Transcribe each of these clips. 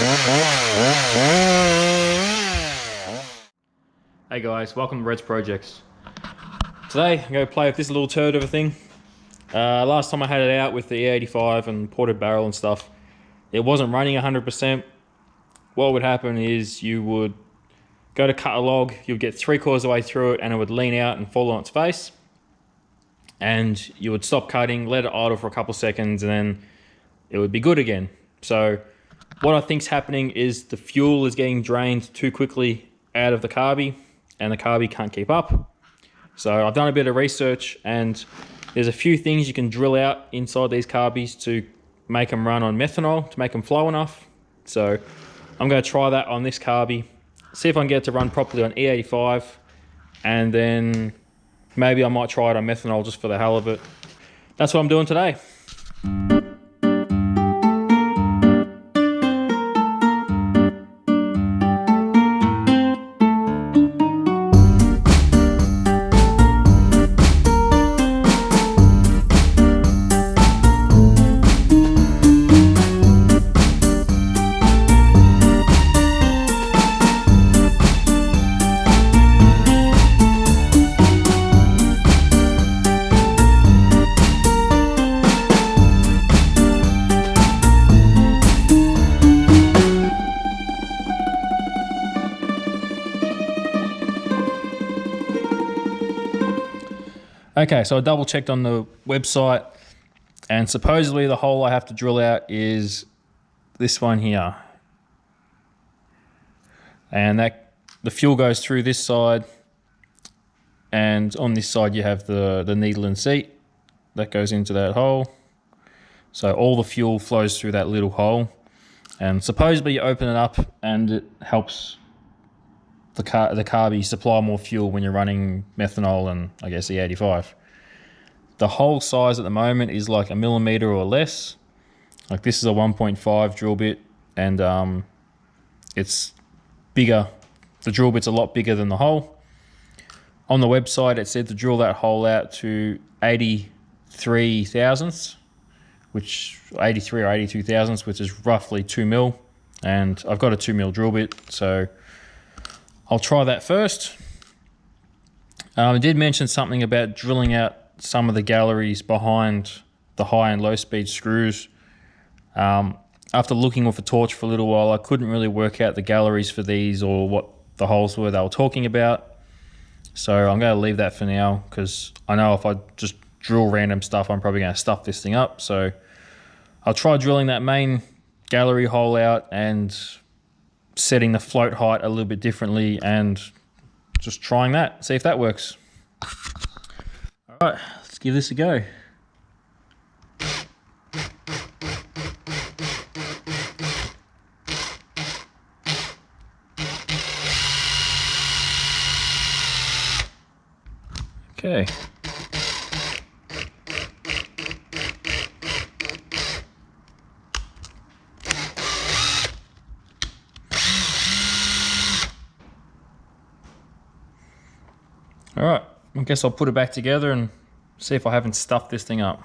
Hey guys, welcome to Red's Projects. Today I'm going to play with this little turd of a thing. Last time I had it out with the E85 and ported barrel and stuff, it wasn't running 100%. What would happen is you would go to cut a log, you'd get 3/4 of the way through it and it would lean out and fall on its face. And you would stop cutting, let it idle for a couple seconds, and then it would be good again. So what I think's happening is the fuel is getting drained too quickly out of the carby, and the carby can't keep up. So I've done a bit of research, and there's a few things you can drill out inside these carbies to make them run on methanol, to make them flow enough. So I'm going to try that on this carby, see if I can get it to run properly on E85, and then maybe I might try it on methanol just for the hell of it. That's what I'm doing today. Okay, so I double checked on the website, and supposedly the hole I have to drill out is this one here. And that the fuel goes through this side, and on this side you have the needle and seat that goes into that hole. So all the fuel flows through that little hole, and supposedly you open it up and it helps the carby supply more fuel when you're running methanol and I guess E85. The hole size at the moment is like 1 millimeter or less. Like this is a 1.5 drill bit, and it's bigger. The drill bit's a lot bigger than the hole. On the website it said to drill that hole out to 83 thousandths, which 83 or 82 thousandths, which is roughly 2 mil. And I've got a 2 mil drill bit, so I'll try that first. I did mention something about drilling out some of the galleries behind the high and low speed screws. After looking with a torch for a little while, I couldn't really work out the galleries for these or what the holes were they were talking about. So I'm going to leave that for now, because I know if I just drill random stuff, I'm probably going to stuff this thing up. So I'll try drilling that main gallery hole out and setting the float height a little bit differently and just trying that, see if that works. All right, let's give this a go. Okay. All right, I guess I'll put it back together and see if I haven't stuffed this thing up.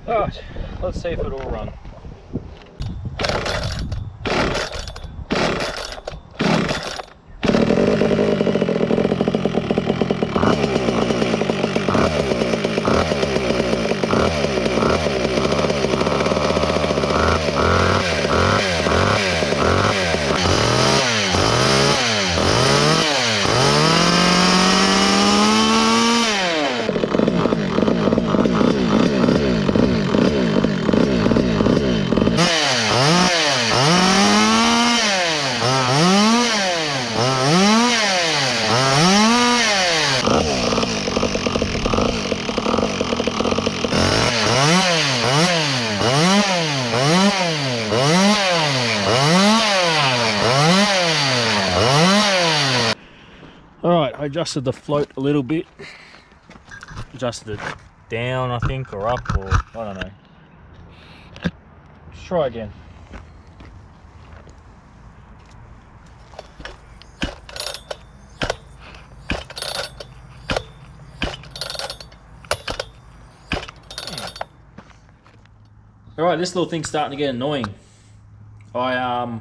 All right, let's see if it'll run. I adjusted the float a little bit, adjusted it down I think, or up, or I don't know. Let's try again. Alright, this little thing's starting to get annoying. I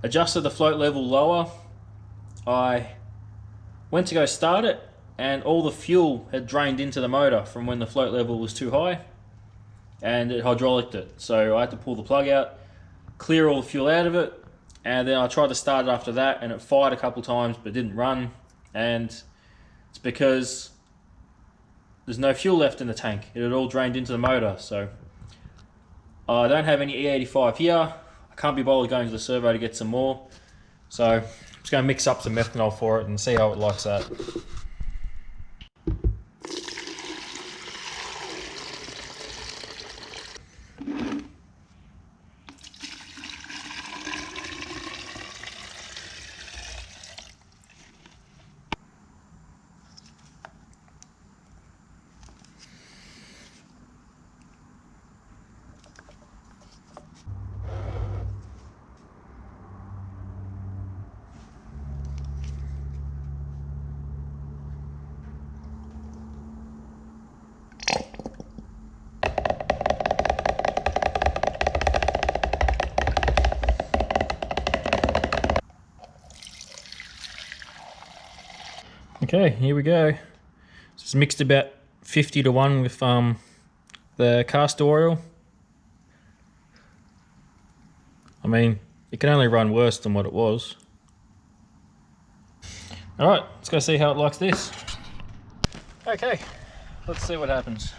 adjusted the float level lower. I went to go start it, and all the fuel had drained into the motor from when the float level was too high, and it hydraulicked it. So I had to pull the plug out, clear all the fuel out of it, and then I tried to start it after that, and it fired a couple times but didn't run. And it's because there's no fuel left in the tank. It had all drained into the motor. So I don't have any E85 here. I can't be bothered going to the servo to get some more. So I'm just going to mix up some methanol for it and see how it likes that. Okay, here we go. So it's mixed about 50-1 with the castor oil. I mean, it can only run worse than what it was. Alright, let's go see how it likes this. Okay, let's see what happens.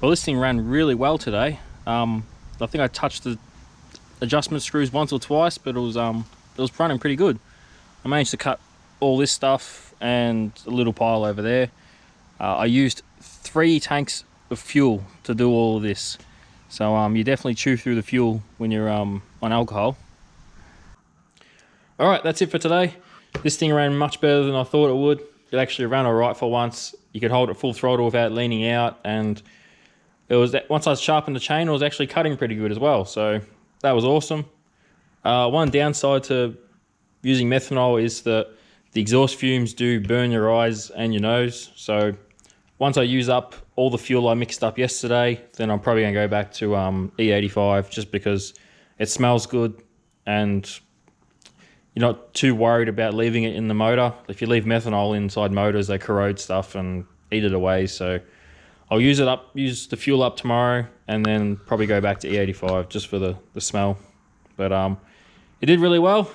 Well, this thing ran really well today. I think I touched the adjustment screws once or twice, but it was running pretty good. I managed to cut all this stuff and a little pile over there. I used 3 tanks of fuel to do all of this. So you definitely chew through the fuel when you're on alcohol. All right, that's it for today. This thing ran much better than I thought it would. It actually ran all right for once. You could hold it full throttle without leaning out, and it was once I sharpened the chain, it was actually cutting pretty good as well. So that was awesome. One downside to using methanol is that the exhaust fumes do burn your eyes and your nose. So once I use up all the fuel I mixed up yesterday, then I'm probably gonna go back to E85 just because it smells good and you're not too worried about leaving it in the motor. If you leave methanol inside motors, they corrode stuff and eat it away. So I'll use the fuel up tomorrow and then probably go back to E85 just for the smell. But it did really well.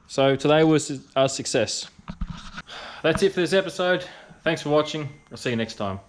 So today was a success. That's it for this episode. Thanks for watching. I'll see you next time.